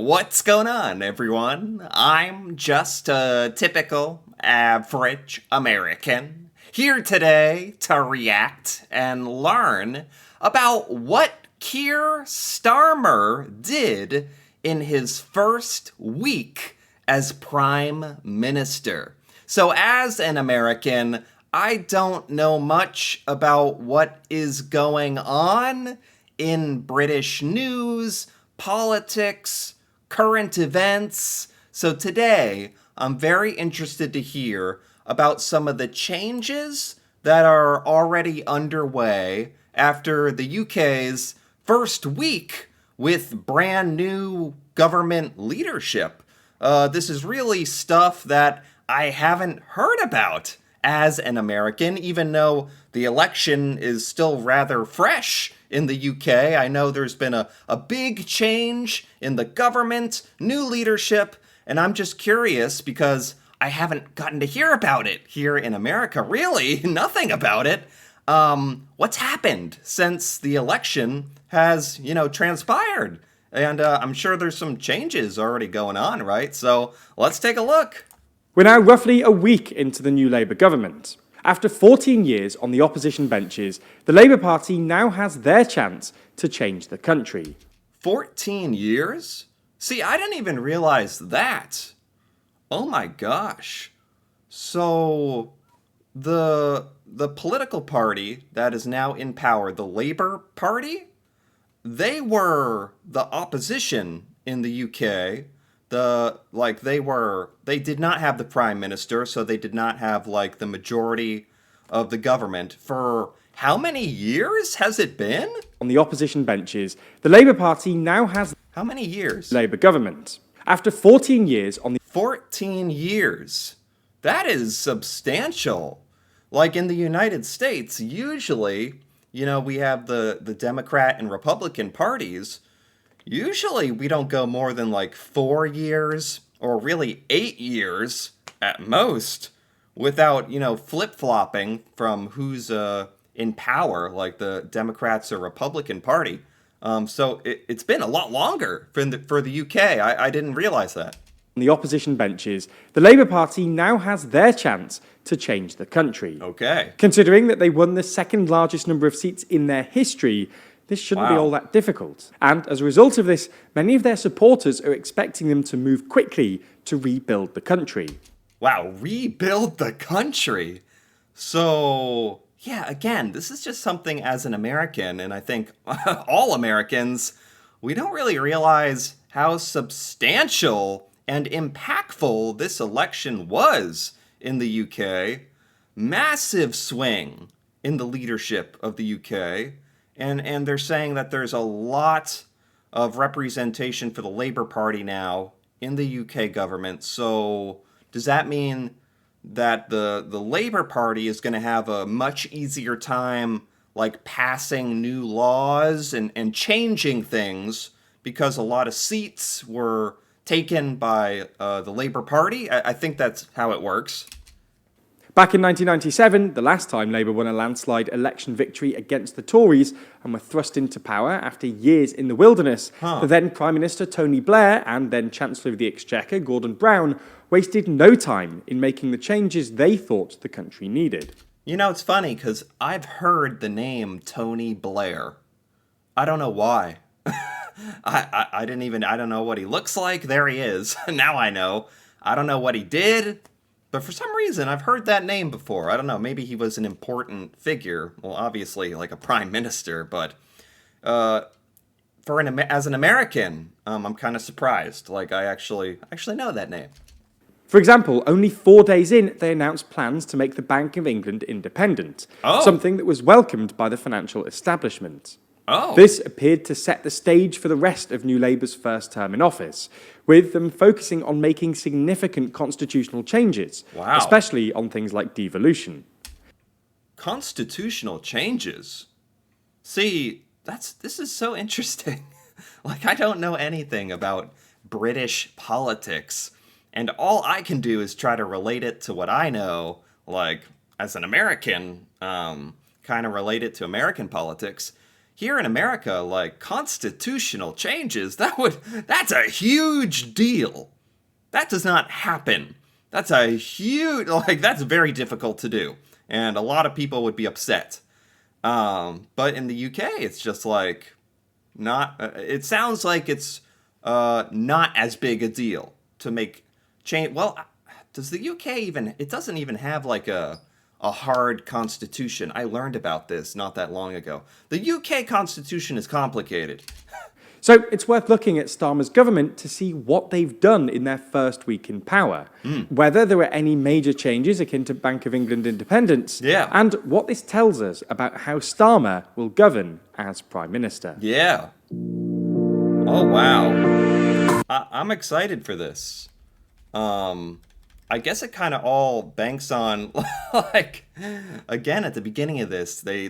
What's going on, everyone? I'm just a typical, average American, here today to react and learn about what Keir Starmer did in his first week as Prime Minister. So, as an American, I don't know much about what is going on in British news, politics, current events. So today, I'm very interested to hear about some of the changes that are already underway after the UK's first week with brand new government leadership. This is really stuff that I haven't heard about as an American, even though the election is still rather fresh in the UK. I know there's been a big change in the government, new leadership, and I'm just curious because I haven't gotten to hear about it here in America. Really, nothing about it. What's happened since the election has, transpired? And I'm sure there's some changes already going on, right? So let's take a look. We're now roughly a week into the new Labour government. After 14 years on the opposition benches, the Labour Party now has their chance to change the country. 14 years? See, I didn't even realize that. Oh my gosh. So, the political party that is now in power, the Labour Party, they were the opposition in the UK. They did not have the prime minister, so they did not have the majority of the government. For how many years has it been? On the opposition benches, the Labour Party now has How many years? Labour government. After 14 years on the 14 years. That is substantial. Like in the United States, usually, we have the Democrat and Republican parties. Usually we don't go more than 4 years or really 8 years at most without, flip-flopping from who's in power, like the Democrats or Republican Party. So it's been a lot longer for the UK. I didn't realize that. On the opposition benches, the Labour Party now has their chance to change the country. Okay. Considering that they won the second largest number of seats in their history, this shouldn't be all that difficult. And as a result of this, many of their supporters are expecting them to move quickly to rebuild the country. Wow, rebuild the country. So, yeah, again, this is just something as an American, and I think all Americans, we don't really realize how substantial and impactful this election was in the UK. Massive swing in the leadership of the UK. And they're saying that there's a lot of representation for the Labour Party now in the UK government. So does that mean that the Labour Party is going to have a much easier time passing new laws and changing things because a lot of seats were taken by the Labour Party? I think that's how it works. Back in 1997, the last time Labour won a landslide election victory against the Tories and were thrust into power after years in the wilderness, the then Prime Minister Tony Blair and then Chancellor of the Exchequer Gordon Brown wasted no time in making the changes they thought the country needed. It's funny because I've heard the name Tony Blair. I don't know why. I don't know what he looks like. There he is. Now I know. I don't know what he did. But for some reason, I've heard that name before. I don't know. Maybe he was an important figure. Well, obviously, like a prime minister. But as an American, I'm kind of surprised. I actually know that name. For example, only 4 days in, they announced plans to make the Bank of England independent. Something that was welcomed by the financial establishment. This appeared to set the stage for the rest of New Labour's first term in office, with them focusing on making significant constitutional changes, especially on things like devolution. Constitutional changes? See, this is so interesting. I don't know anything about British politics, and all I can do is try to relate it to what I know, as an American, kind of relate it to American politics. here in America, like constitutional changes, that's a huge deal. That does not happen. That's a huge, like, that's very difficult to do. And a lot of people would be upset. But in the UK, it's just like, not, it sounds like it's not as big a deal to make change. Well, does the UK even, it doesn't even have like a hard constitution. I learned about this not that long ago. The UK constitution is complicated. So it's worth looking at Starmer's government to see what they've done in their first week in power, whether there were any major changes akin to Bank of England independence, and what this tells us about how Starmer will govern as Prime Minister. Yeah. Oh, wow. I'm excited for this. I guess it kind of all banks on, like, again, at the beginning of this, they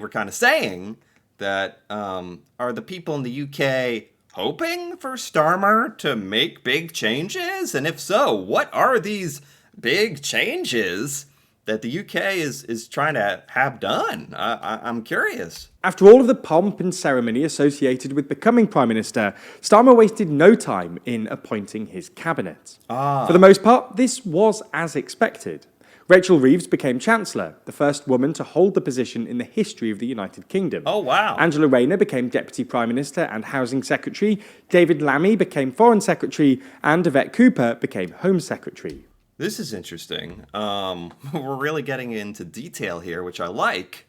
were kind of saying that are the people in the UK hoping for Starmer to make big changes? And if so, what are these big changes that the UK is trying to have done? I'm curious. After all of the pomp and ceremony associated with becoming Prime Minister, Starmer wasted no time in appointing his cabinet. For the most part, this was as expected. Rachel Reeves became Chancellor, the first woman to hold the position in the history of the United Kingdom. Oh, wow. Angela Rayner became Deputy Prime Minister and Housing Secretary, David Lammy became Foreign Secretary, and Yvette Cooper became Home Secretary. This is interesting. We're really getting into detail here, which I like,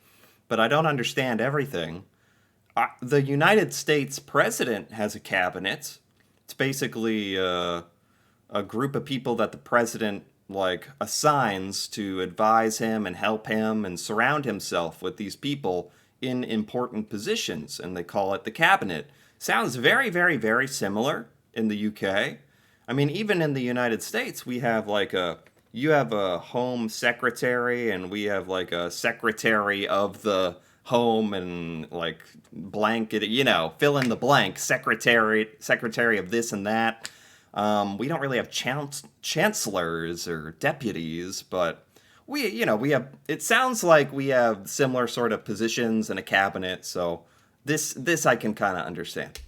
but I don't understand everything. The United States president has a cabinet. It's basically a group of people that the president like assigns to advise him and help him and surround himself with these people in important positions, and they call it the cabinet. Sounds very, very, very similar in the UK. I mean, even in the United States, we have like you have a home secretary, and we have like a secretary of the home, and like blanket, fill in the blank, secretary of this and that. We don't really have chancellors or deputies, but we have, it sounds like we have similar sort of positions in a cabinet, so this I can kind of understand.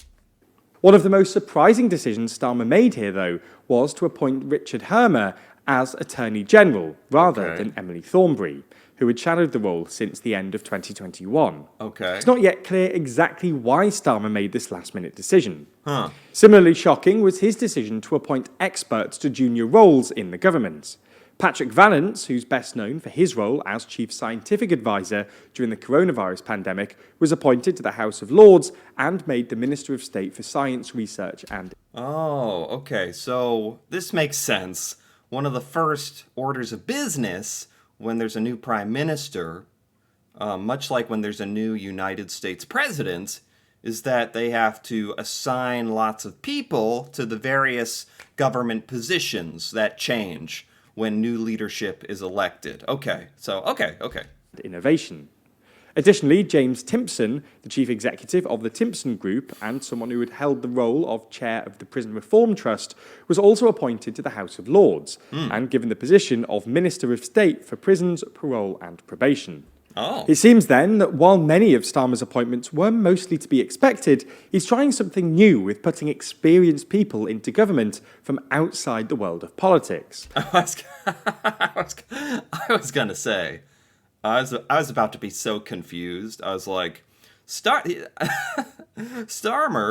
One of the most surprising decisions Starmer made here, though, was to appoint Richard Hermer as Attorney General, rather than Emily Thornberry, who had shadowed the role since the end of 2021. It's not yet clear exactly why Starmer made this last-minute decision. Similarly shocking was his decision to appoint experts to junior roles in the government. Patrick Vallance, who's best known for his role as Chief Scientific Advisor during the coronavirus pandemic, was appointed to the House of Lords and made the Minister of State for Science, Research and... Oh, okay, so this makes sense. One of the first orders of business when there's a new prime minister, much like when there's a new United States president, is that they have to assign lots of people to the various government positions that change when new leadership is elected. Okay. Innovation. Additionally, James Timpson, the chief executive of the Timpson Group and someone who had held the role of chair of the Prison Reform Trust, was also appointed to the House of Lords and given the position of Minister of State for Prisons, Parole and Probation. It seems then that while many of Starmer's appointments were mostly to be expected, he's trying something new with putting experienced people into government from outside the world of politics. I was going to say, I was about to be so confused. I was like, Starmer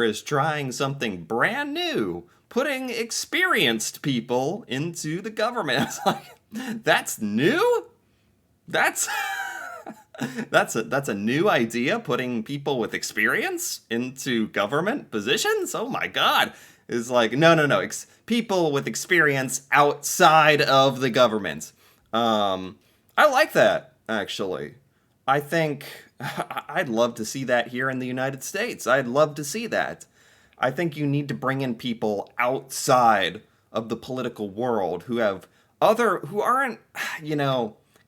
is trying something brand new, putting experienced people into the government. I was like, that's new? That's a new idea, putting people with experience into government positions? Oh my God. It's like, no. People with experience outside of the government. I like that, actually. I think I'd love to see that here in the United States. I'd love to see that. I think you need to bring in people outside of the political world who aren't,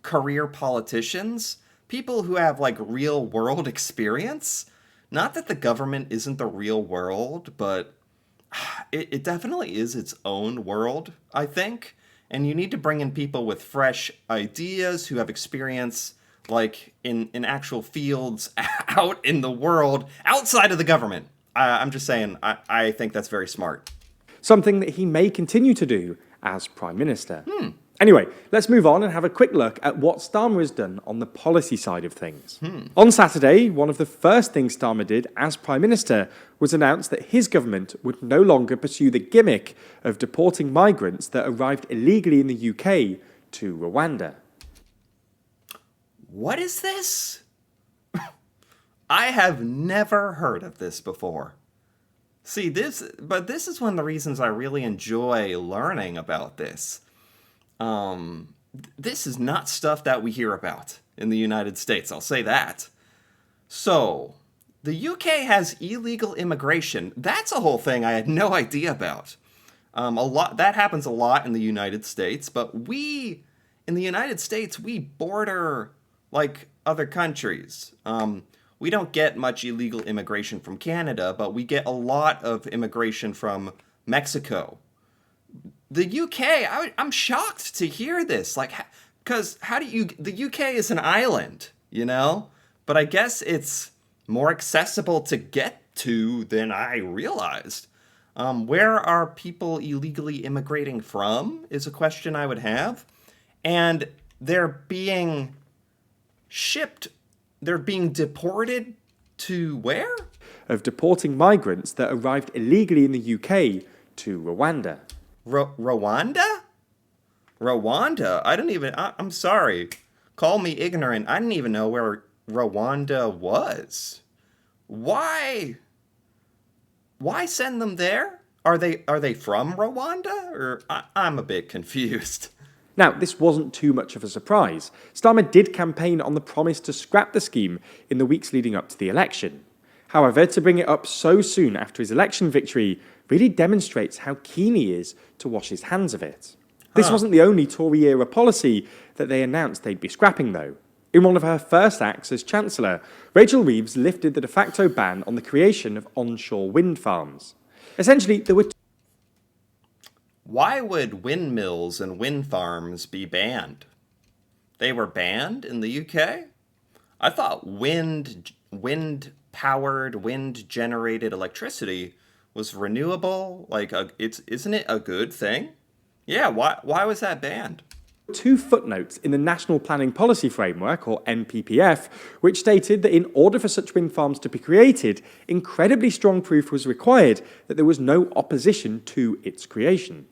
career politicians. People who have like real world experience. Not that the government isn't the real world, but it definitely is its own world, I think. And you need to bring in people with fresh ideas who have experience like in actual fields out in the world, outside of the government. I'm just saying, I think that's very smart. Something that he may continue to do as Prime Minister. Anyway, let's move on and have a quick look at what Starmer has done on the policy side of things. On Saturday, one of the first things Starmer did as Prime Minister was announce that his government would no longer pursue the gimmick of deporting migrants that arrived illegally in the UK to Rwanda. What is this? I have never heard of this before. See, this is one of the reasons I really enjoy learning about this. This is not stuff that we hear about in the United States, I'll say that. So, the UK has illegal immigration. That's a whole thing I had no idea about. That happens a lot in the United States, but in the United States, we border like other countries. We don't get much illegal immigration from Canada, but we get a lot of immigration from Mexico. The UK, I'm shocked to hear this. Like, because the UK is an island, you know? But I guess it's more accessible to get to than I realized. Where are people illegally immigrating from is a question I would have. And they're being deported to where? Of deporting migrants that arrived illegally in the UK to Rwanda. Rwanda? Rwanda? I'm sorry. Call me ignorant. I didn't even know where Rwanda was. Why send them there? Are they from Rwanda? Or I'm a bit confused. Now, this wasn't too much of a surprise. Starmer did campaign on the promise to scrap the scheme in the weeks leading up to the election. However, to bring it up so soon after his election victory really demonstrates how keen he is to wash his hands of it. This wasn't the only Tory-era policy that they announced they'd be scrapping, though. In one of her first acts as Chancellor, Rachel Reeves lifted the de facto ban on the creation of onshore wind farms. Essentially, there were Why would windmills and wind farms be banned? They were banned in the UK? I thought wind-powered, wind-generated electricity was renewable. Isn't it a good thing? Yeah, why was that banned? two footnotes in the National Planning Policy Framework, or NPPF, which stated that in order for such wind farms to be created, incredibly strong proof was required that there was no opposition to its creation.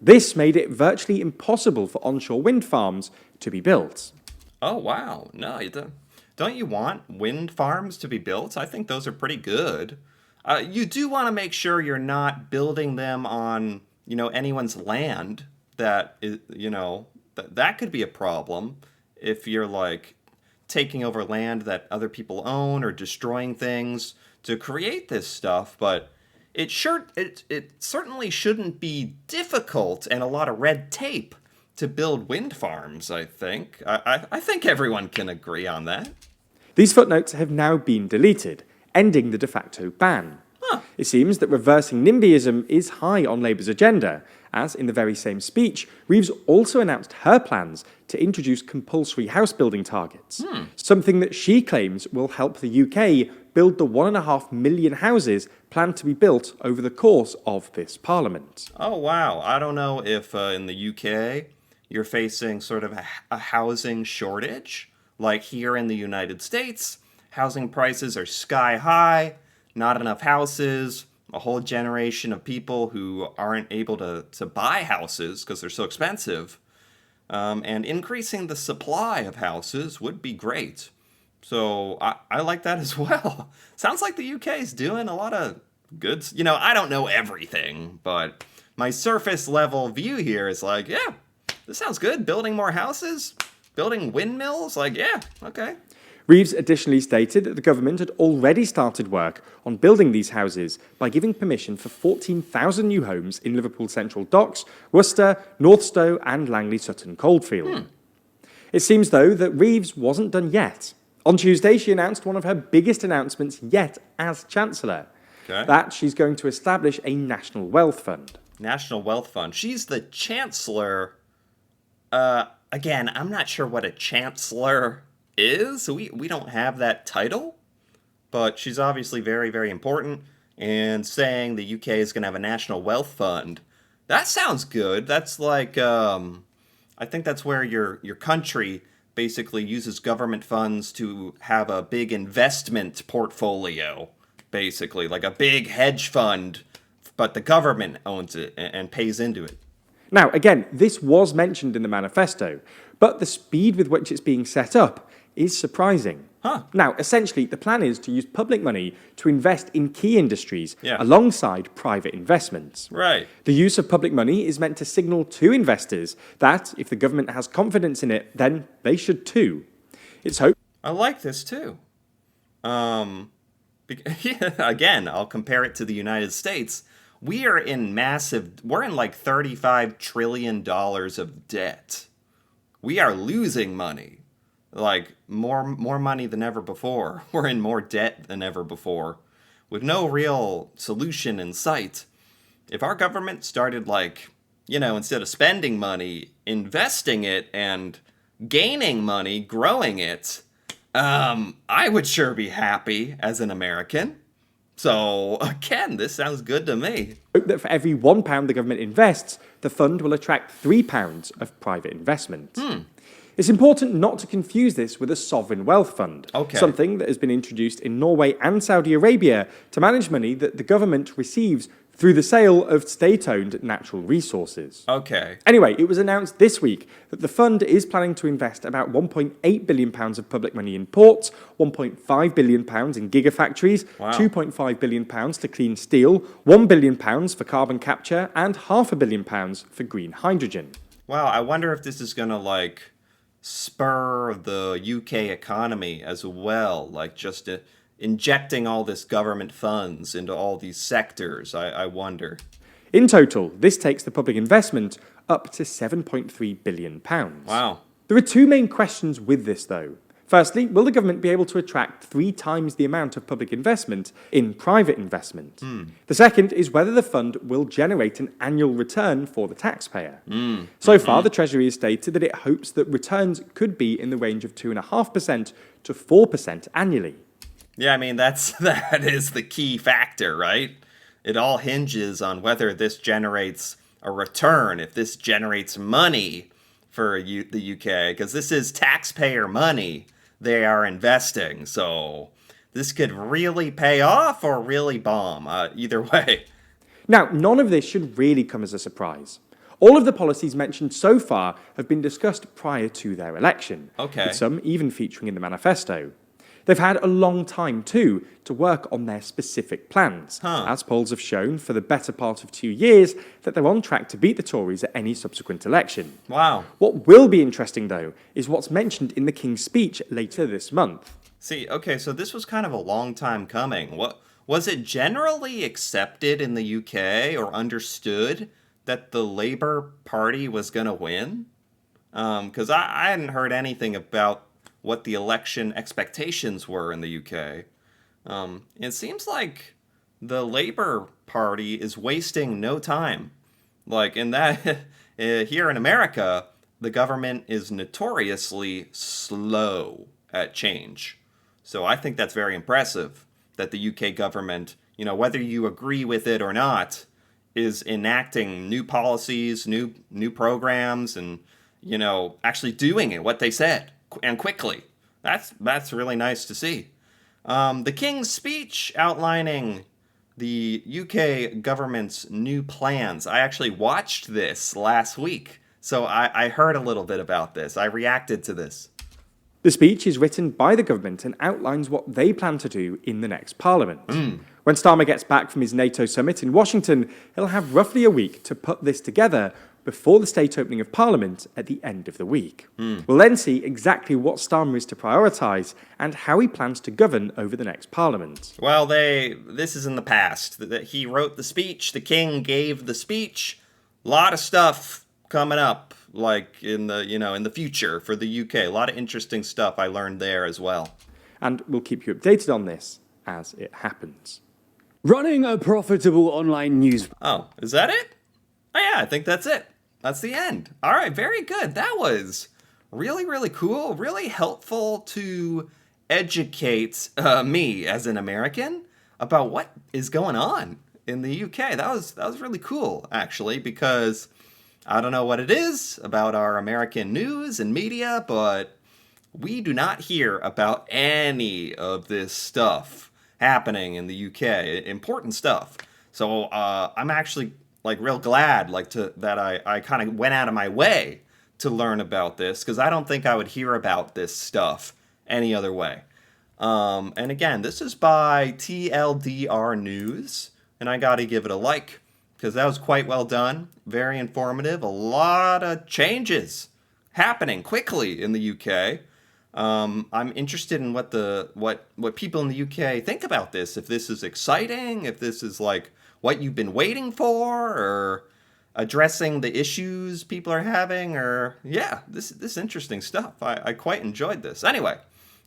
This made it virtually impossible for onshore wind farms to be built. Oh, wow. No, don't you want wind farms to be built? I think those are pretty good. You do want to make sure you're not building them on, anyone's land. That is, that could be a problem if you're taking over land that other people own or destroying things to create this stuff. But it certainly shouldn't be difficult and a lot of red tape to build wind farms, I think. I think everyone can agree on that. These footnotes have now been deleted, ending the de facto ban. It seems that reversing NIMBYism is high on Labour's agenda, as in the very same speech, Reeves also announced her plans to introduce compulsory house building targets, something that she claims will help the UK build the 1.5 million houses planned to be built over the course of this parliament. Oh, wow. I don't know if in the UK you're facing sort of a housing shortage. Like here in the United States, housing prices are sky high, not enough houses, a whole generation of people who aren't able to buy houses because they're so expensive. And increasing the supply of houses would be great. So I like that as well. Sounds like the UK is doing a lot of good. I don't know everything, but my surface level view here is yeah, this sounds good. Building more houses, building windmills, yeah, okay. Reeves additionally stated that the government had already started work on building these houses by giving permission for 14,000 new homes in Liverpool Central Docks, Worcester, Northstowe and Langley Sutton Coldfield. It seems, though, that Reeves wasn't done yet. On Tuesday, she announced one of her biggest announcements yet as Chancellor, that she's going to establish a National Wealth Fund. National Wealth Fund. She's the Chancellor. Again, I'm not sure what a Chancellor is. We don't have that title, but she's obviously very, very important, and saying the UK is going to have a national wealth fund. That sounds good. That's like, I think that's where your country basically uses government funds to have a big investment portfolio, basically, like a big hedge fund, but the government owns it and pays into it. Now, again, this was mentioned in the manifesto, but the speed with which it's being set up is surprising. Now, essentially, the plan is to use public money to invest in key industries alongside private investments. Right. The use of public money is meant to signal to investors that if the government has confidence in it, then they should too. It's hoped. I like this too. Again, I'll compare it to the United States. We're in like $35 trillion of debt. We are losing money. Like, more money than ever before. We're in more debt than ever before, with no real solution in sight. If our government started, like, instead of spending money, investing it and gaining money, growing it, I would sure be happy as an American. So, again, this sounds good to me. Hope that for every £1 the government invests, the fund will attract £3 of private investment. It's important not to confuse this with a sovereign wealth fund, something that has been introduced in Norway and Saudi Arabia to manage money that the government receives through the sale of state-owned natural resources. Anyway, it was announced this week that the fund is planning to invest about £1.8 billion of public money in ports, £1.5 billion in gigafactories, £2.5 billion to clean steel, £1 billion for carbon capture, and £500 million for green hydrogen. Wow, I wonder if this is going to, spur the UK economy as well, just injecting all this government funds into all these sectors, I wonder. In total, this takes the public investment up to £7.3 billion. Wow. There are two main questions with this, though. Firstly, will the government be able to attract 3 times the amount of public investment in private investment? The second is whether the fund will generate an annual return for the taxpayer. So far, the Treasury has stated that it hopes that returns could be in the range of 2.5% to 4% annually. Yeah, I mean, that is the key factor, right? It all hinges on whether this generates a return, if this generates money for the UK, because this is taxpayer money they are investing. So this could really pay off or really bomb, either way. Now, none of this should really come as a surprise. All of the policies mentioned so far have been discussed prior to their election, with some even featuring in the manifesto. They've had a long time, too, to work on their specific plans, as polls have shown for the better part of 2 years that they're on track to beat the Tories at any subsequent election. Wow. What will be interesting, though, is what's mentioned in the King's speech later this month. See, so this was kind of a long time coming. Was it generally accepted in the UK or understood that the Labour Party was going to win? Because I hadn't heard anything about what the election expectations were in the UK. It seems like the Labour Party is wasting no time. In that, here in America, the government is notoriously slow at change. So I think that's very impressive that the UK government, whether you agree with it or not, is enacting new policies, new programs, and, actually doing it, what they said. And quickly. That's really nice to see. The King's speech outlining the UK government's new plans. I actually watched this last week, so I heard a little bit about this. I reacted to this. The speech is written by the government and outlines what they plan to do in the next Parliament. When Starmer gets back from his NATO summit in Washington, he'll have roughly a week to put this together before the state opening of Parliament at the end of the week. We'll then see exactly what Starmer is to prioritise and how he plans to govern over the next Parliament. Well, this is in the past. He wrote the speech, the King gave the speech, a lot of stuff coming up, in the future for the UK. A lot of interesting stuff I learned there as well. And we'll keep you updated on this as it happens. Running a profitable online news. Oh, is that it? Oh yeah, I think that's it. That's the end. All right, very good. That was really, really cool, really helpful to educate me as an American about what is going on in the UK. That was really cool, actually, because I don't know what it is about our American news and media, but we do not hear about any of this stuff happening in the UK. Important stuff. So I'm actually like real glad that I kind of went out of my way to learn about this because I don't think I would hear about this stuff any other way. And again, this is by TLDR News, and I got to give it a like because that was quite well done, very informative, a lot of changes happening quickly in the UK. I'm interested in what people in the UK think about this. If this is exciting, if this is like what you've been waiting for, or addressing the issues people are having, or yeah, this interesting stuff. I quite enjoyed this. Anyway,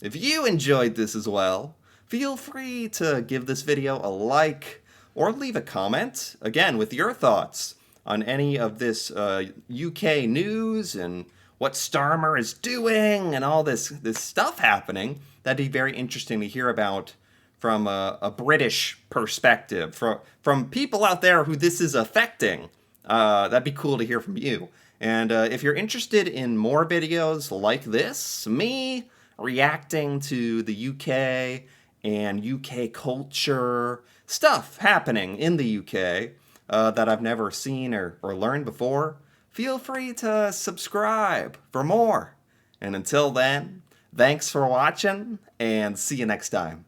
if you enjoyed this as well, feel free to give this video a like or leave a comment, again, with your thoughts on any of this UK news and what Starmer is doing and all this stuff happening. That'd be very interesting to hear about from a British perspective, from people out there who this is affecting. That'd be cool to hear from you. And if you're interested in more videos like this, me reacting to the UK and UK culture, stuff happening in the UK that I've never seen or learned before, feel free to subscribe for more. And until then, thanks for watching, and see you next time.